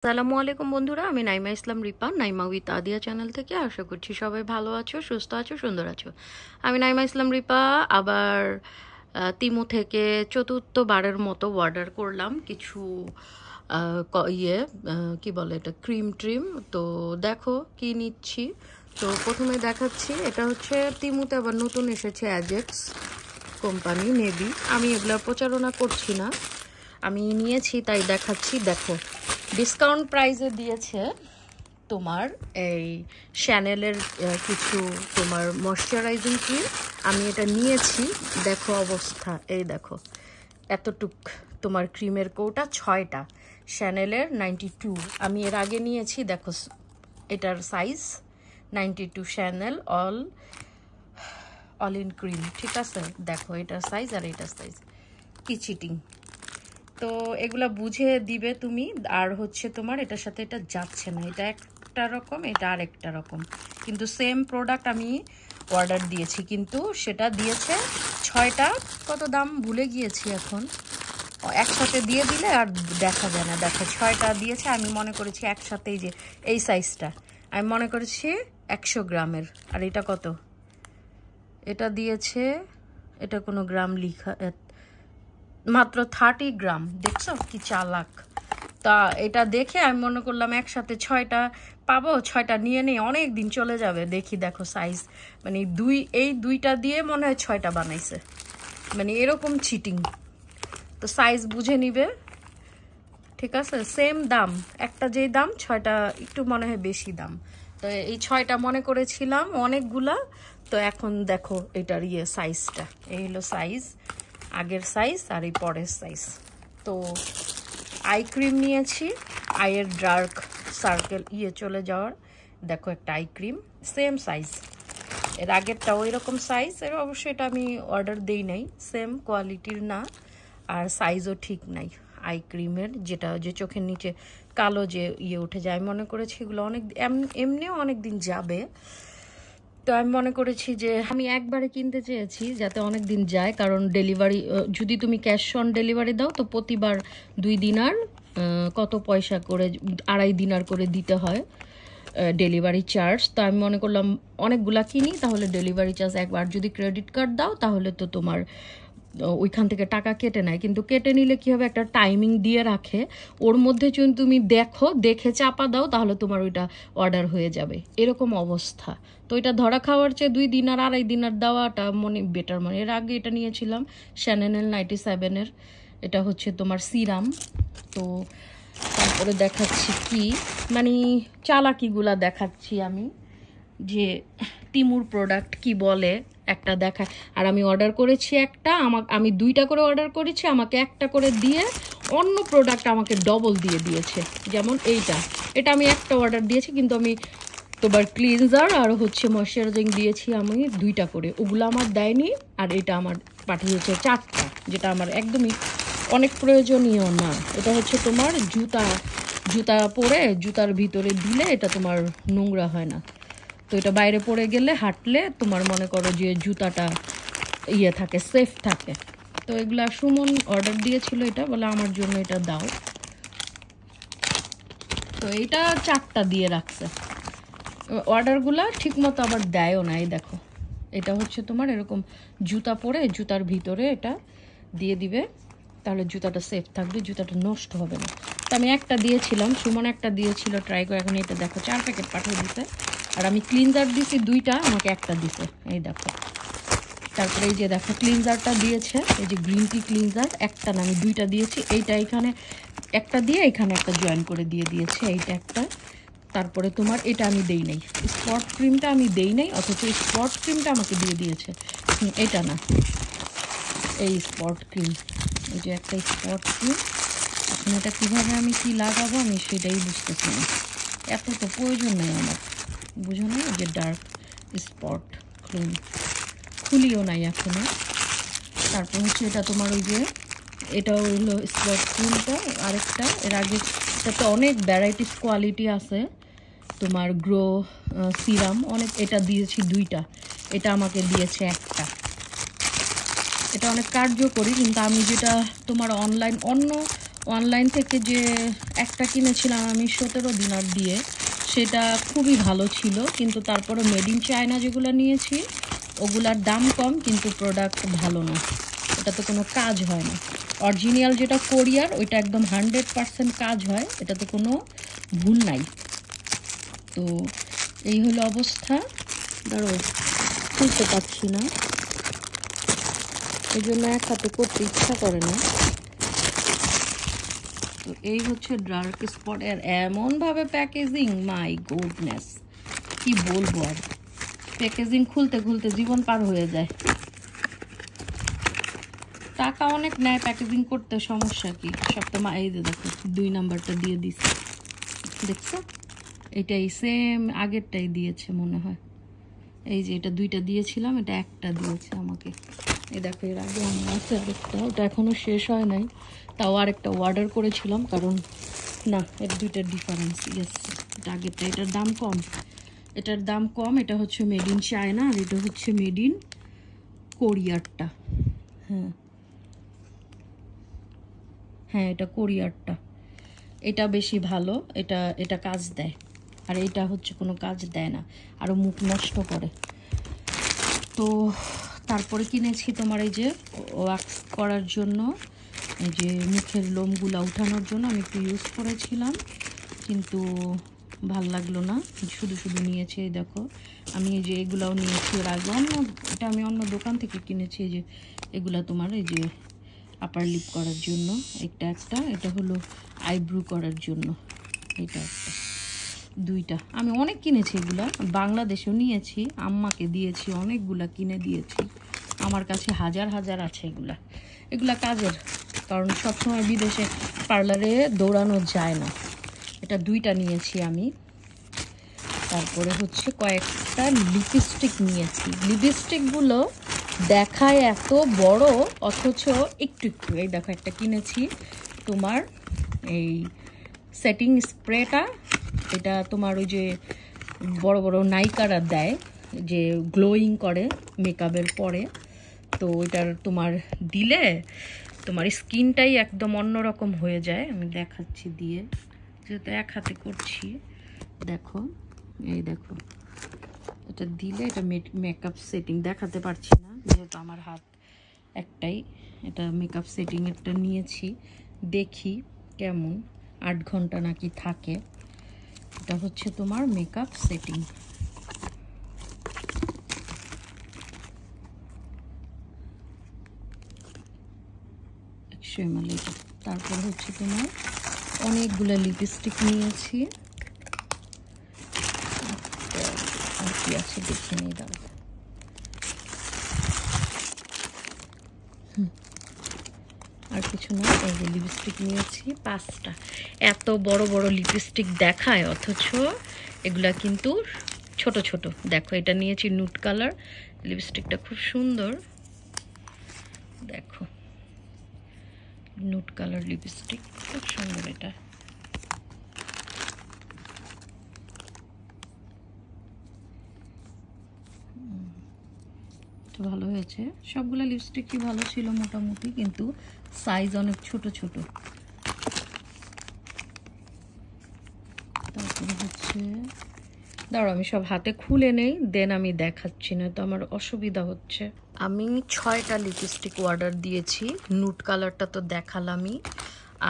আসসালামু আলাইকুম বন্ধুরা, আমি নাইমা ইসলাম রিপা, নাইমা উইথ আদিয়া চ্যানেল থেকে। আশা করছি সবাই ভালো আছো, সুস্থ আছো, সুন্দর আছো। আমি নাইমা ইসলাম রিপা আবার তিমু থেকে চতুর্থবারের মতো অর্ডার করলাম কিছু কি বলে এটা, ক্রিম ট্রিম। তো দেখো কি নিচ্ছি। তো প্রথমে দেখাচ্ছি, এটা হচ্ছে তিমুতে আবার নতুন এসেছে অ্যাজেক্স কোম্পানি নেভি। আমি এগুলো প্রচারণা করছি না, আমি নিয়েছি তাই দেখাচ্ছি। দেখো ডিসকাউন্ট প্রাইসে দিয়েছে তোমার এই শ্যানেলের কিছু তোমার ময়শ্চারাইজিং ক্রিম। আমি এটা নিয়েছি, দেখো অবস্থা, এই দেখো এতটুক তোমার ক্রিমের কৌটা 6টা, শ্যানেলের 92। আমি এর আগে নিয়েছি, দেখো এটার size 92, channel all in cream, ঠিক আছে। দেখো এটার সাইজ আর এটার সাইজ, কি চিটিং। তো এগুলা বুঝে দিবে তুমি। আর হচ্ছে তোমার এটার সাথে এটা যাচ্ছে না, এটা একটা রকম, এটা আর একটা রকম, কিন্তু সেম প্রোডাক্ট আমি অর্ডার দিয়েছি, কিন্তু সেটা দিয়েছে 6টা। কত দাম ভুলে গিয়েছি এখন, একসাথে দিয়ে দিলে আর দেখা যায় না। দেখো 6টা দিয়েছে, আমি মনে করেছি একসাথেই, যে এই সাইজটা আমি মনে করেছি 100 গ্রামের। আর এটা কত, এটা দিয়েছে, এটা কোনো গ্রাম লিখা, মাত্র 30 গ্রাম। দেখছো কি চালাক। তা এটা দেখে আমি মনে করলাম একসাথে 6টা পাবো, 6টা নিয়ে নেই, অনেক দিন চলে যাবে। দেখি দেখো সাইজ, মানে এই দুইটা দিয়ে মনে হয় 6টা বানাইছে, মানে এরকম চিটিং। তো সাইজ বুঝে নিবে, ঠিক আছে। সেম দাম, একটা যেই দাম, 6টা একটু মনে হয় বেশি দাম। তো এই 6টা মনে করেছিলাম অনেকগুলা। তো এখন দেখো এটার সাইজটা, এই হলো সাইজ, আগের সাইজ আর এই পরের সাইজ। তো আই ক্রিম নিয়েছি, আইয়ের ডার্ক সার্কেল চলে যাওয়ার। দেখো একটা আই ক্রিম, সেম সাইজ, এর আগেরটা ওই রকম সাইজ। এর অবশ্যই এটা আমি অর্ডার দেই নাই, সেম কোয়ালিটির না, আর সাইজও ঠিক নাই আই ক্রিমের। যেটা যে চোখের নিচে কালো যে উঠে যায়, আমি মনে করেছি এগুলো অনেক এমনিও অনেক দিন যাবে। তো আমি মনে করেছি যে আমি একবারে কিনতে চেয়েছি যাতে অনেক দিন যায়, কারণ ডেলিভারি যদি তুমি ক্যাশ অন ডেলিভারি দাও তো প্রতিবার 2 দিনার কত পয়সা করে, 2.5 দিনার করে দিতে হয় ডেলিভারি চার্জ। তো আমি মনে করলাম অনেকগুলা কিনি, তাহলে ডেলিভারি চার্জ একবার যদি ক্রেডিট কার্ড দাও তাহলে তো তোমার ওইখান থেকে টাকা কেটে নেয়। কিন্তু কেটে নিলে কি হবে, একটা টাইমিং দিয়ে রাখে, ওর মধ্যে যদি তুমি দেখে চাপা দাও তাহলে তোমার ওইটা অর্ডার হয়ে যাবে, এরকম অবস্থা। তো এটা ধরা খাওয়ার চেয়ে 2 দিন আর 2.5 দিনার দেওয়াটা মনে বেটার। মানে এর আগে এটা নিয়েছিলাম শ্যানেল 97-এর, এটা হচ্ছে তোমার সিরাম। তো তারপরে দেখাচ্ছি কি, মানে চালাকিগুলা দেখাচ্ছি আমি, যে তিমুর প্রোডাক্ট কি বলে একটা দেখায়। আর আমি অর্ডার করেছি একটা, আমি 2টা করে অর্ডার করেছি, আমাকে একটা করে দিয়ে অন্য প্রোডাক্ট আমাকে ডবল দিয়ে দিয়েছে। যেমন এটা আমি একটা অর্ডার দিয়েছি, কিন্তু আমি তোমার ক্লিনজার আর হচ্ছে ময়শ্চারাইজিং দিয়েছি আমি 2টা করে, ওগুলো আমার দেয়নি। আর এটা আমার পাঠিয়েছে 4টা, যেটা আমার একদমই অনেক প্রয়োজনীয় না। এটা হচ্ছে তোমার জুতা পরে জুতার ভিতরে দিলে এটা তোমার নোংরা হয় না। তো এটা বাইরে পড়ে গেলে, হাঁটলে তোমার মনে করো যে জুতাটা থাকে, সেফ থাকে। তো এগুলা সুমন অর্ডার দিয়েছিল, এটা বলে আমার জন্য এটা দাও। তো এটা 4টা দিয়ে রাখছে, অর্ডারগুলা ঠিক মতো আবার দেয়ও না। এই দেখো এটা হচ্ছে তোমার এরকম জুতা পরে জুতার ভিতরে এটা দিয়ে দিবে, তাহলে জুতাটা সেফ থাকবে, জুতাটা নষ্ট হবে না। তো আমি একটা দিয়েছিলাম, সুমন একটা দিয়েছিল ট্রাই করে, এখন এটা দেখো 4 প্যাকেট পাঠিয়ে দিতে। আর আমি ক্লিনজার দিয়েছি 2টা, আমাকে একটা দিতে, এই দেখো। তারপরে এই যে দেখো ক্লিনজারটা দিয়েছে, এই যে গ্রিন টি ক্লিনজার, একটা না আমি 2টা দিয়েছি। এইটা এখানে একটা দিয়ে এখানে একটা জয়েন করে দিয়ে দিয়েছে, এইটা একটা। তারপরে তোমার এটা আমি দেই নাই, স্পট ক্রিমটা আমি দেই নাই, অথচ স্পট ক্রিমটা আমাকে দিয়ে দিয়েছে। এটা না, এই স্পট ক্রিম, এই যে একটা স্পট ক্রিম। এখন এটা কীভাবে আমি কি লাগাবো আমি সেটাই বুঝতেছি না, এত তো প্রয়োজন নেই আমার, বুঝো না। যে ডার্ক স্পট ক্রিম খুলিও নাই এখনো। তারপর হচ্ছে এটা তোমার ওই যে এটা হলো স্পট ক্রিমটা, আরেকটা এর আগে এটাতে অনেক ভ্যারাইটিস কোয়ালিটি আছে তোমার, গ্রো সিরাম অনেক, এটা দিয়েছি 2টা, এটা আমাকে দিয়েছে একটা। এটা অনেক কার্যকরী, কিন্তু আমি যেটা তোমার অনলাইন অন্য অনলাইন থেকে যে একটা কিনেছিলাম আমি 17 দিনার দিয়ে, সেটা খুবই ভালো ছিল, কিন্তু তারপরে মেড ইন চায়না যেগুলো নিয়েছি ওগুলার দাম কম কিন্তু প্রোডাক্ট ভালো না, এটাতে কোনো কাজ হয় না। অরিজিনাল যেটা কোরিয়ার ওইটা একদম 100% কাজ হয়, এটাতে কোনো ভুল নাই। তো এই হলো অবস্থা। ধরো খুলতে পারছি না, এই জন্য এক হাতে করতে ইচ্ছা করে না। তো এই হচ্ছে ডার্ক স্পট এর এমনভাবে প্যাকেজিং, মাই গুডনেস কি বলবো আর, প্যাকেজিং খুলতে খুলতে জীবন পার হয়ে যায়। টাকা অনেক নেয় প্যাকেজিং করতে, সমস্যা কি? সবটা এই যে দেখো 2 নাম্বারটা দিয়ে দিচ্ছে, দেখছো? এটাই সেম আগেরটাই দিয়েছে মনে হয়। এই যে এটা 2টা দিয়েছিলাম, এটা একটা দিয়েছে আমাকে। এই দেখো এর আগে আমার আছে আরেকটা, ওটা এখনো শেষ হয় নাই, তাও আরেকটা অর্ডার করেছিলাম, কারণ না এর 2টার ডিফারেন্স। ইয়েস, এটা আগেরটা, এটার দাম কম, এটার দাম কম। এটা হচ্ছে মেড ইন চায়না আর এটা হচ্ছে মেড ইন কোরিয়ারটা। হ্যাঁ হ্যাঁ, এটা কোরিয়ারটা, এটা বেশি ভালো, এটা কাজ দেয়, আর এটা হচ্ছে কোনো কাজ দেয় না, আরও মুখ নষ্ট করে। তো তারপরে কিনেছি তোমার এই যে ওয়াক্স করার জন্য, এই যে মুখের লোমগুলা উঠানোর জন্য আমি একটু ইউজ করেছিলাম, কিন্তু ভাল লাগলো না, শুধু শুধু নিয়েছি। এই দেখো আমি এই যে এগুলাও নিয়েছি এর আগে, এটা আমি অন্য দোকান থেকে কিনেছি। এই যে এগুলা তোমার এই যে আপার লিপ করার জন্য, একটা এটা হলো আইব্রু করার জন্য, এটা একটা, 2টা। আমি অনেক কিনেছি এগুলা, বাংলাদেশেও নিয়েছি, আম্মাকে দিয়েছি, অনেকগুলা কিনে দিয়েছি, আমার কাছে হাজার হাজার আছে এগুলা কাজের, কারণ সবসময় বিদেশে পার্লারে দৌড়ানো যায় না। এটা 2টা নিয়েছি আমি। তারপরে হচ্ছে কয়েকটা লিপস্টিক নিয়েছি। লিপস্টিকগুলো দেখায় এত বড় অথচ একটু একটু। এই দেখো একটা কিনেছি তোমার এই সেটিং স্প্রেটা, এটা তোমার ওই যে বড় বড় নায়িকারা দেয় যে গ্লোয়িং করে মেকআপের পরে, তো ওইটার তোমার দিলে তোমার স্কিনটাই একদম অন্যরকম হয়ে যায়। আমি দেখাচ্ছি দিয়ে, যেহেতু এক হাতে করছি, দেখো এই দেখো এটা দিলে এটা মেকআপ সেটিং দেখাতে পারছি না যেহেতু আমার হাত একটাই। এটা মেকআপ সেটিং একটা নিয়েছি, দেখি কেমন, 8 ঘন্টা নাকি থাকে। এটা হচ্ছে তোমার মেকআপ সেটিং। তারপর হচ্ছে তোমার অনেকগুলো লিপস্টিক নিয়েছি, আর কি আছে দেখে নিই দাও। আর কিছু না, এই যে লিপস্টিক নিয়েছি 5টা। এত বড় বড় লিপস্টিক দেখায় অথচ এগুলা কিন্তু ছোট ছোট। দেখো এটা নিয়েছি নুট কালার, লিপস্টিকটা খুব সুন্দর, দেখো নুট কালার লিপস্টিক খুব সুন্দর। এটা ভালো হয়েছে, সবগুলো লিপস্টিকই ভালো ছিল মোটামুটি, কিন্তু সাইজ অনেক ছোট ছোট। তারপরে হচ্ছে দাঁড়াও আমি সব হাতে খুলে নেই, দেন আমি দেখাচ্ছি, না তো আমার অসুবিধা হচ্ছে। আমি 6টা লিপস্টিক অর্ডার দিয়েছি। নুট কালারটা তো দেখালামই,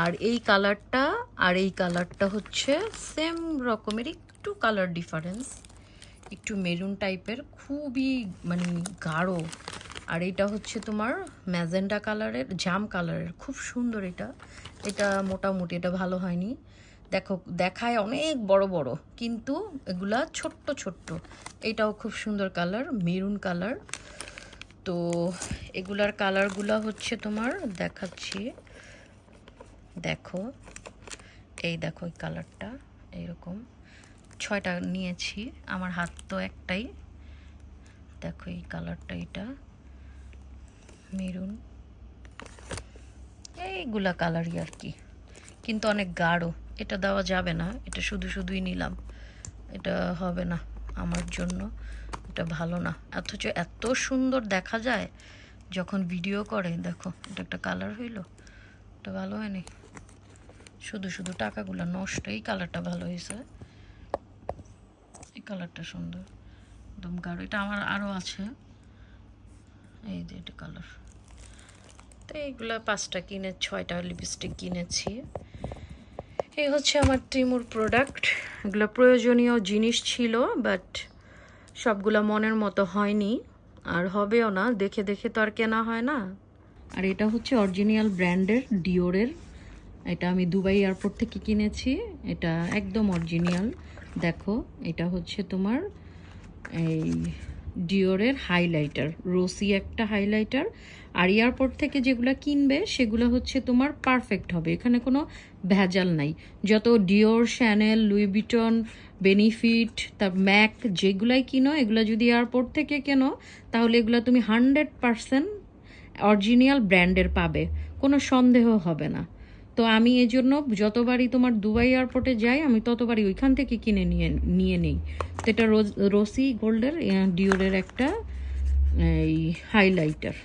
আর এই কালারটা আর এই কালারটা হচ্ছে সেম রকমের, একটু কালার ডিফারেন্স, একটু মেরুন টাইপের, খুবই মানে গাঢ়। আর এটা হচ্ছে তোমার ম্যাজেন্ডা কালারের, জাম কালারের, খুব সুন্দর। এটা মোটামুটি, এটা ভালো হয়নি। দেখো দেখায় অনেক বড় বড়, কিন্তু এগুলা ছোট্ট ছোট্ট। এটাও খুব সুন্দর কালার, মেরুন কালার। তো এগুলার কালারগুলা হচ্ছে তোমার দেখাচ্ছি, দেখো এই দেখো এই কালারটা এইরকম। 6টা নিয়েছি, আমার হাত তো একটাই। দেখো এই কালারটা, এটা মেরুন, এইগুলা কালারই আর কি, কিন্তু অনেক গাঢ়। এটা দেওয়া যাবে না, এটা শুধু শুধুই নিলাম, এটা হবে না আমার জন্য, এটা ভালো না। অথচ এত সুন্দর দেখা যায় যখন ভিডিও করে। দেখো এটা একটা কালার হইলো, এটা ভালো হয়নি। শুধু শুধু টাকাগুলো নষ্ট। এই কালারটা ভালো হয়েছে, এই কালারটা সুন্দর, একদম গাঢ়। এটা আমার আরও আছে, এই যে এটা কালার। তো এইগুলা 5টা কিনে 6টা লিপস্টিক কিনেছি। এই হচ্ছে আমার টিমুর প্রোডাক্ট। এগুলো প্রয়োজনীয় জিনিস ছিল, বাট সবগুলা মনের মতো হয়নি, আর হবেও না। দেখে দেখে তো আর কেনা হয় না। আর এটা হচ্ছে অরিজিনাল ব্র্যান্ডের ডিওরের, এটা আমি দুবাই এয়ারপোর্ট থেকে কিনেছি। এটা একদম অরিজিনাল। দেখো, এটা হচ্ছে তোমার এই ডিওরের হাইলাইটার, রোসি একটা হাইলাইটার। আর এয়ারপোর্ট থেকে যেগুলো কিনবে সেগুলো হচ্ছে তোমার পারফেক্ট হবে, এখানে কোনো ভেজাল নাই। যত ডিওর, শ্যানেল, লুই ভিটন, বেনিফিট, তার ম্যাক যেগুলাই কিনো, এগুলো যদি এয়ারপোর্ট থেকে কেনো তাহলে এগুলো তুমি 100% অরিজিনাল ব্র্যান্ডের পাবে, কোনো সন্দেহ হবে না। তো আমি এই জন্য যতবারই তোমার দুবাই এয়ারপোর্টে যাই আমি ততবারই ওইখান থেকে কিনে নিয়ে নেই। তো এটা রোসি গোল্ডের ডিওরের একটা এই হাইলাইটার।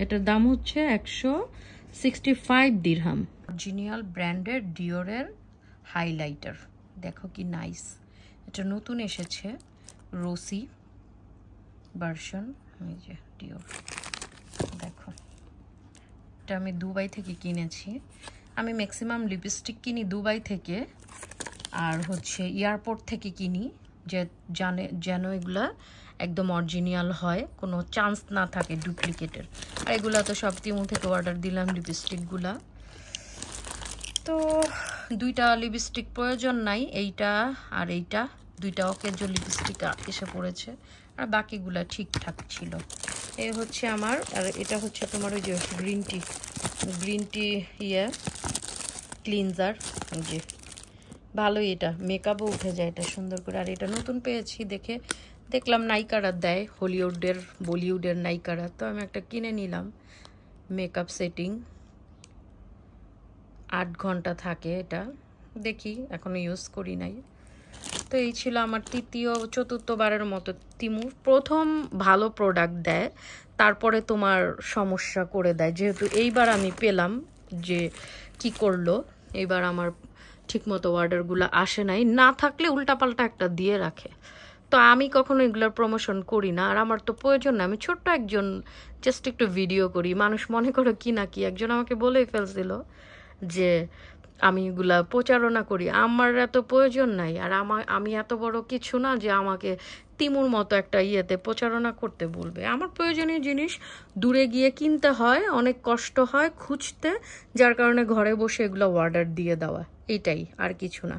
এটার দাম হচ্ছে 165 দিরহাম। অরিজিনাল ব্র্যান্ডের ডিওরের হাইলাইটার, দেখো কি নাইস। এটা নতুন এসেছে, রোসি ভার্সন। এই যে ডিওর, দেখো এটা আমি দুবাই থেকে কিনেছি। আমি ম্যাক্সিমাম লিপস্টিক কিনি দুবাই থেকে, আর হচ্ছে এয়ারপোর্ট থেকে কিনি, যে যেন এগুলা একদম অরিজিনাল হয়, কোনো চান্স না থাকে ডুপ্লিকেটের। আর এগুলা তো সব টিমু থেকে অর্ডার দিলাম লিপস্টিকগুলা। তো 2টা লিপস্টিক প্রয়োজন নাই, এইটা আর এইটা, 2টা অকেজো লিপস্টিক এসে পড়েছে, আর বাকিগুলা ঠিকঠাক ছিল। এই হচ্ছে আমার, আর এটা হচ্ছে তোমার ওই যে গ্রিন টি ক্লিনজার। যে ভালোই, এটা মেকআপও উঠে যায় এটা সুন্দর করে। আর এটা নতুন পেয়েছি, দেখলাম নাইকারা দেয়, বলিউডের নাইকারা, তো আমি একটা কিনে নিলাম। মেকআপ সেটিং 8 ঘন্টা থাকে এটা, দেখি এখনো ইউজ করি নাই। তো এই ছিল আমার চতুর্থবারের মতো তিমু। প্রথম ভালো প্রোডাক্ট দেয়, তারপরে তোমার সমস্যা করে দেয়। যেহেতু এইবার আমি পেলাম, যে কি করলো, এইবার আমার ঠিকমতো অর্ডারগুলো আসে নাই, না থাকলে উল্টাপাল্টা একটা দিয়ে রাখে। তো আমি কখনো এগুলোর প্রমোশন করি না, আর আমার তো প্রয়োজন না। আমি ছোট্ট একজন জাস্ট একটু ভিডিও করি, মানুষ মনে করে কি না কি। একজন আমাকে বলেই ফেলছিল যে আমি এগুলা প্রচারণা করি, আমার এত প্রয়োজন নাই। আর আমি এত বড় কিছু না যে আমাকে তিমুর মতো একটা ইয়েতে প্রচারণা করতে বলবে। আমার প্রয়োজনীয় জিনিস দূরে গিয়ে কিনতে হয়, অনেক কষ্ট হয় খুঁজতে, যার কারণে ঘরে বসে এগুলো অর্ডার দিয়ে দেওয়া, এইটাই, আর কিছু না।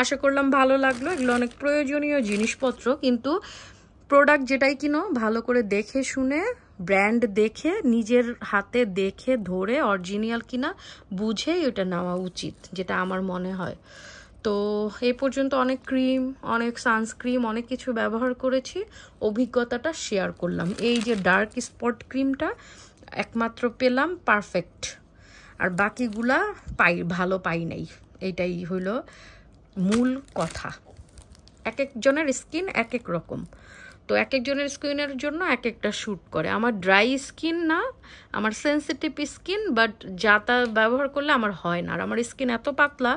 আশা করলাম ভালো লাগলো। এগুলো অনেক প্রয়োজনীয় জিনিসপত্র, কিন্তু প্রোডাক্ট যেটাই কিনো ভালো করে দেখে শুনে, ব্র্যান্ড দেখে, নিজের হাতে দেখে ধরে অরিজিনাল কিনা বুঝেই ওটা নেওয়া উচিত, যেটা আমার মনে হয়। তো এই পর্যন্ত অনেক ক্রিম, অনেক সানস্ক্রিম, অনেক কিছু ব্যবহার করেছি, অভিজ্ঞতাটা শেয়ার করলাম। এই যে ডার্ক স্পট ক্রিমটা একমাত্র পেলাম পারফেক্ট, আর বাকিগুলা ভালো পাই নাই। এইটাই হলো মূল কথা। এক একজনের স্কিন এক এক রকম, তো এক একজনের স্কিনের জন্য এক একটা শ্যুট করে। আমার ড্রাই স্কিন না, আমার সেন্সিটিভ স্কিন, বাট যাতা ব্যবহার করলে আমার হয় না। আর আমার স্কিন এত পাতলা,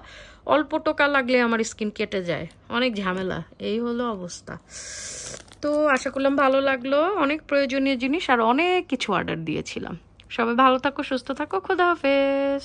অল্প টোকা লাগলে আমার স্কিন কেটে যায়, অনেক ঝামেলা। এই হলো অবস্থা। তো আশা করলাম ভালো লাগলো। অনেক প্রয়োজনীয় জিনিস আর অনেক কিছু অর্ডার দিয়েছিলাম। সবাই ভালো থাকো, সুস্থ থাকো, খোদা হাফেজ।